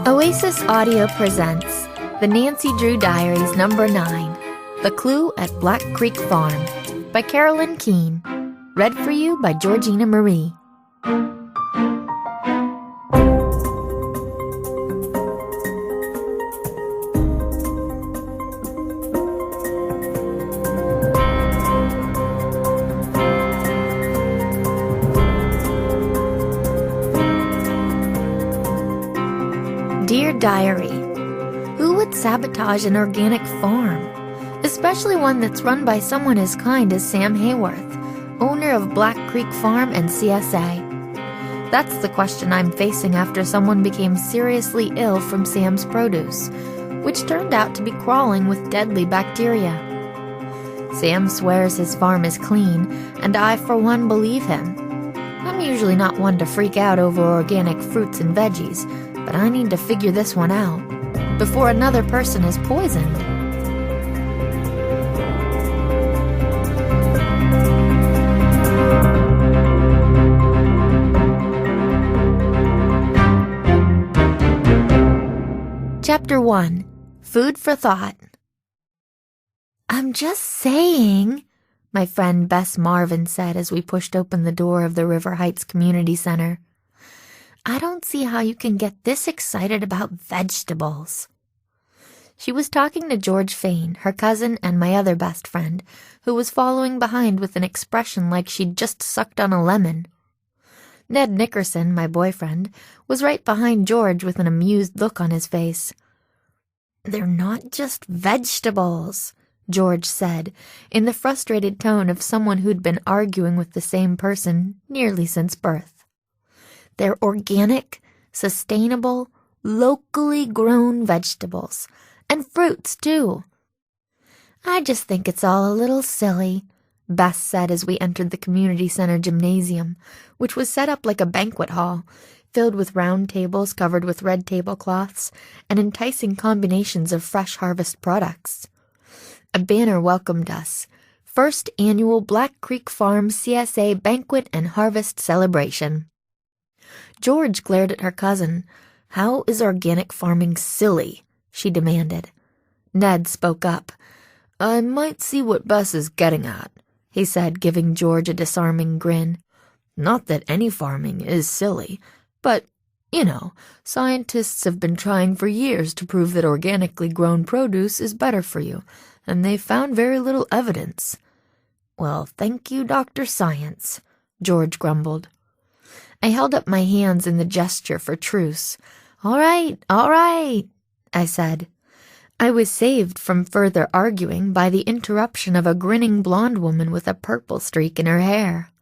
Oasis Audio presents the Nancy Drew Diaries number 9, The Clue at Black Creek Farm by Carolyn Keene. Read for you by Georgina Marie. Dear Diary, who would sabotage an organic farm, especially one that's run by someone as kind as Sam Heyworth, owner of Black Creek Farm and CSA? That's the question I'm facing after someone became seriously ill from Sam's produce, which turned out to be crawling with deadly bacteria. Sam swears his farm is clean, and I, for one, believe him. I'm usually not one to freak out over organic fruits and veggies, but I need to figure this one out before another person is poisoned. Chapter 1. Food for Thought. I'm just saying, my friend Bess Marvin said as we pushed open the door of the River Heights Community Center. I don't see how you can get this excited about vegetables. She was talking to George Fain, her cousin and my other best friend, who was following behind with an expression like she'd just sucked on a lemon. Ned Nickerson, my boyfriend, was right behind George with an amused look on his face. They're not just vegetables, George said, in the frustrated tone of someone who'd been arguing with the same person nearly since birth. They're organic, sustainable, locally grown vegetables. And fruits, too. I just think it's all a little silly, Bess said as we entered the community center gymnasium, which was set up like a banquet hall, filled with round tables covered with red tablecloths and enticing combinations of fresh harvest products. A banner welcomed us. First annual Black Creek Farm CSA Banquet and Harvest Celebration. George glared at her cousin. How is organic farming silly? She demanded. Ned spoke up. I might see what Bess is getting at, he said, giving George a disarming grin. Not that any farming is silly, but, scientists have been trying for years to prove that organically grown produce is better for you, and they've found very little evidence. Well, thank you, Dr. Science, George grumbled. I held up my hands in the gesture for truce. All right, I said. I was saved from further arguing by the interruption of a grinning blonde woman with a purple streak in her hair.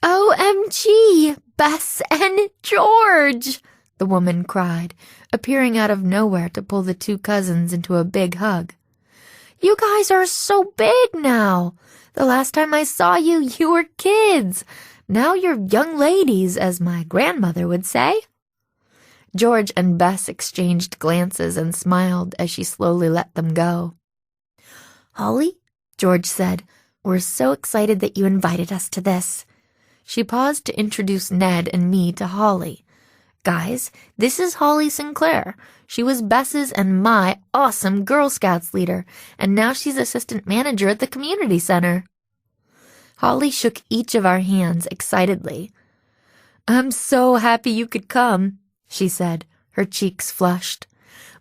OMG, Bess and George, the woman cried, appearing out of nowhere to pull the two cousins into a big hug. You guys are so big now. The last time I saw you, you were kids. Now you're young ladies, as my grandmother would say. George and Bess exchanged glances and smiled as she slowly let them go. Holly, George said, we're so excited that you invited us to this. She paused to introduce Ned and me to Holly. Guys, this is Holly Sinclair. She was Bess's and my awesome Girl Scouts leader, and now she's assistant manager at the community center. Holly shook each of our hands excitedly. I'm so happy you could come, she said, her cheeks flushed.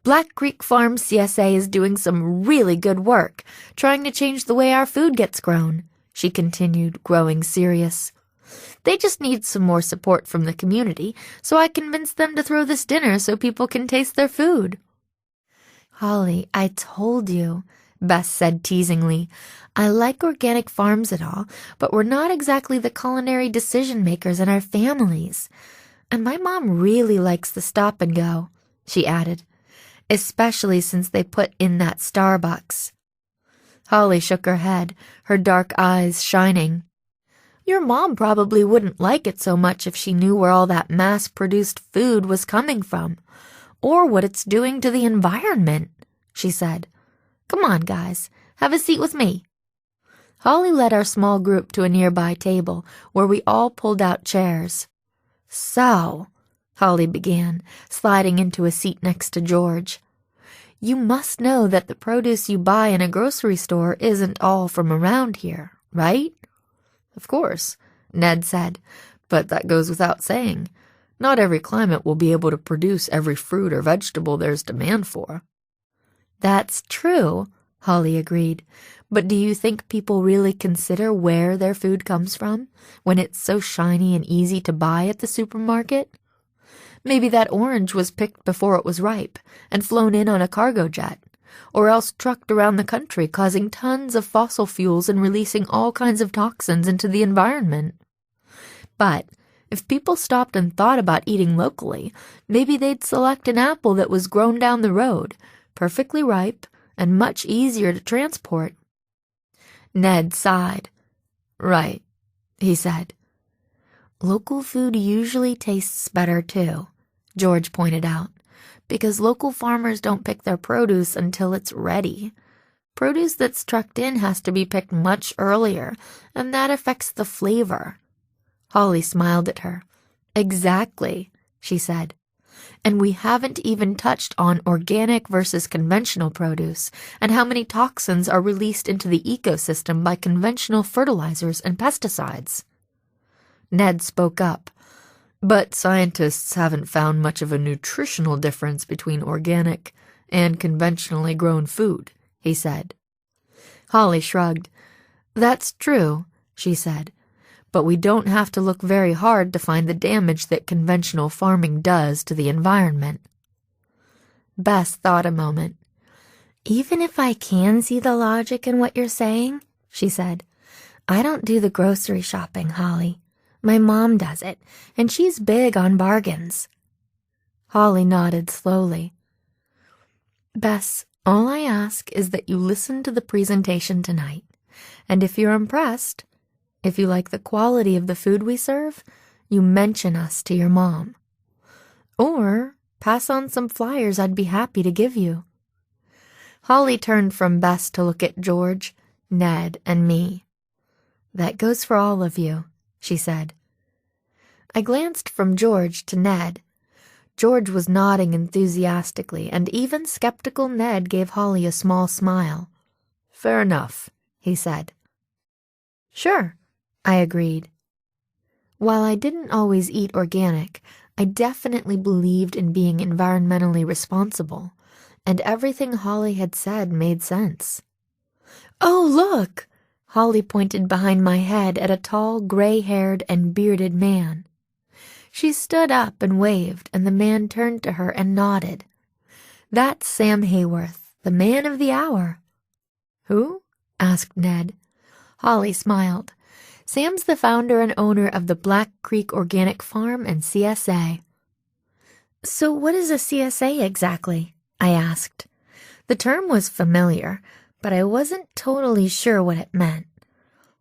Black Creek Farm CSA is doing some really good work, trying to change the way our food gets grown, she continued, growing serious. They just need some more support from the community, so I convinced them to throw this dinner so people can taste their food. Holly, I told you, Bess said teasingly. I like organic farms and all, but we're not exactly the culinary decision-makers in our families. And my mom really likes the stop and go, she added, especially since they put in that Starbucks. Holly shook her head, her dark eyes shining. Your mom probably wouldn't like it so much if she knew where all that mass-produced food was coming from, or what it's doing to the environment, she said. Come on, guys, have a seat with me. Holly led our small group to a nearby table, where we all pulled out chairs. So, Holly began, sliding into a seat next to George. You must know that the produce you buy in a grocery store isn't all from around here, right? Of course, Ned said, but that goes without saying. Not every climate will be able to produce every fruit or vegetable there's demand for. That's true, Holly agreed. But do you think people really consider where their food comes from when it's so shiny and easy to buy at the supermarket? Maybe that orange was picked before it was ripe and flown in on a cargo jet, or else trucked around the country causing tons of fossil fuels and releasing all kinds of toxins into the environment. But if people stopped and thought about eating locally, maybe they'd select an apple that was grown down the road, perfectly ripe and much easier to transport. Ned sighed. Right, he said. Local food usually tastes better too, George pointed out, because local farmers don't pick their produce until it's ready. Produce that's trucked in has to be picked much earlier, and that affects the flavor. Holly smiled at her. Exactly, she said. And we haven't even touched on organic versus conventional produce and how many toxins are released into the ecosystem by conventional fertilizers and pesticides. Ned spoke up. But scientists haven't found much of a nutritional difference between organic and conventionally grown food, he said. Holly shrugged. That's true, she said. But we don't have to look very hard to find the damage that conventional farming does to the environment. Bess thought a moment. Even if I can see the logic in what you're saying, she said, I don't do the grocery shopping, Holly. My mom does it, and she's big on bargains. Holly nodded slowly. Bess, all I ask is that you listen to the presentation tonight, and if you're impressed, if you like the quality of the food we serve, you mention us to your mom. Or pass on some flyers I'd be happy to give you. Holly turned from Bess to look at George, Ned, and me. That goes for all of you, she said. I glanced from George to Ned. George was nodding enthusiastically, and even skeptical Ned gave Holly a small smile. Fair enough, he said. Sure, I agreed. While I didn't always eat organic, I definitely believed in being environmentally responsible, and everything Holly had said made sense. Oh, look! Holly pointed behind my head at a tall, gray-haired and bearded man. She stood up and waved, and the man turned to her and nodded. That's Sam Heyworth, the man of the hour. Who? Asked Ned. Holly smiled. Sam's the founder and owner of the Black Creek Organic Farm and CSA. So what is a CSA exactly? I asked. The term was familiar, but I wasn't totally sure what it meant.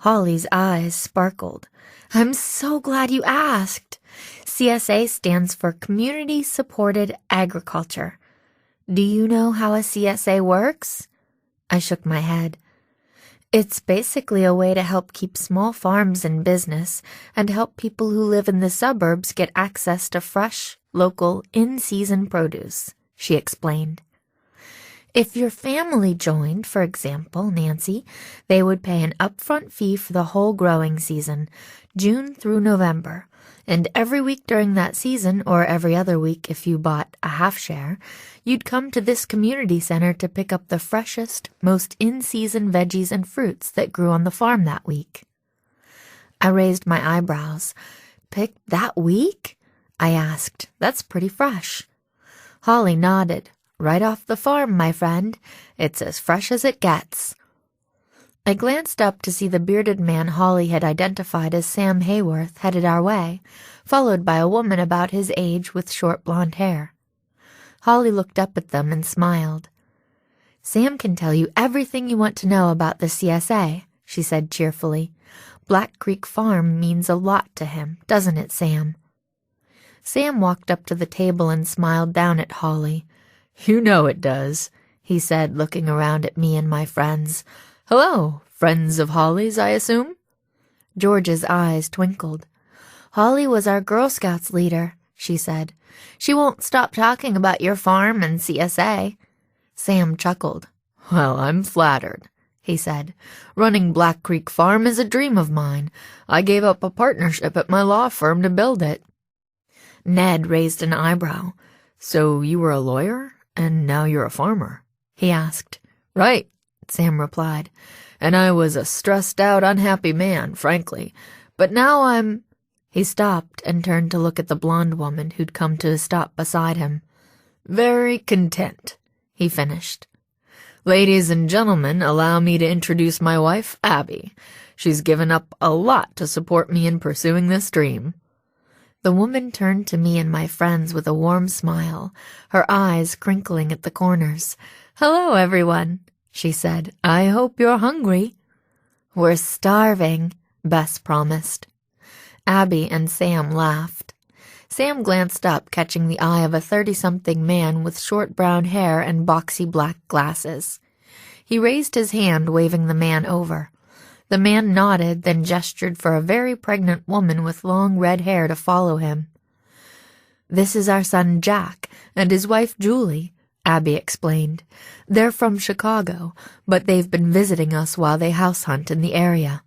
Holly's eyes sparkled. I'm so glad you asked. CSA stands for Community Supported Agriculture. Do you know how a CSA works? I shook my head. It's basically a way to help keep small farms in business and help people who live in the suburbs get access to fresh, local, in-season produce, she explained. If your family joined, for example, Nancy, they would pay an upfront fee for the whole growing season, June through November, and every week during that season, or every other week if you bought a half share, you'd come to this community center to pick up the freshest, most in-season veggies and fruits that grew on the farm that week. I raised my eyebrows. Picked that week? I asked. That's pretty fresh. Holly nodded. Right off the farm, my friend. It's as fresh as it gets. I glanced up to see the bearded man Holly had identified as Sam Heyworth headed our way, followed by a woman about his age with short blonde hair. Holly looked up at them and smiled. Sam can tell you everything you want to know about the CSA, she said cheerfully. Black Creek Farm means a lot to him, doesn't it, Sam? Sam walked up to the table and smiled down at Holly. You know it does, he said, looking around at me and my friends. Hello, friends of Holly's, I assume? George's eyes twinkled. Holly was our Girl Scouts leader, she said. She won't stop talking about your farm and CSA. Sam chuckled. Well, I'm flattered, he said. Running Black Creek Farm is a dream of mine. I gave up a partnership at my law firm to build it. Ned raised an eyebrow. So you were a lawyer, and now you're a farmer? He asked. Right, Sam replied. And I was a stressed-out, unhappy man, frankly. But now I'm— He stopped and turned to look at the blonde woman who'd come to a stop beside him. Very content, he finished. Ladies and gentlemen, allow me to introduce my wife, Abby. She's given up a lot to support me in pursuing this dream. The woman turned to me and my friends with a warm smile, her eyes crinkling at the corners. Hello, everyone, she said. I hope you're hungry. We're starving, Bess promised. Abby and Sam laughed. Sam glanced up, catching the eye of a 30-something man with short brown hair and boxy black glasses. He raised his hand, waving the man over. The man nodded, then gestured for a very pregnant woman with long red hair to follow him. This is our son Jack and his wife Julie, Abby explained. They're from Chicago, but they've been visiting us while they house hunt in the area.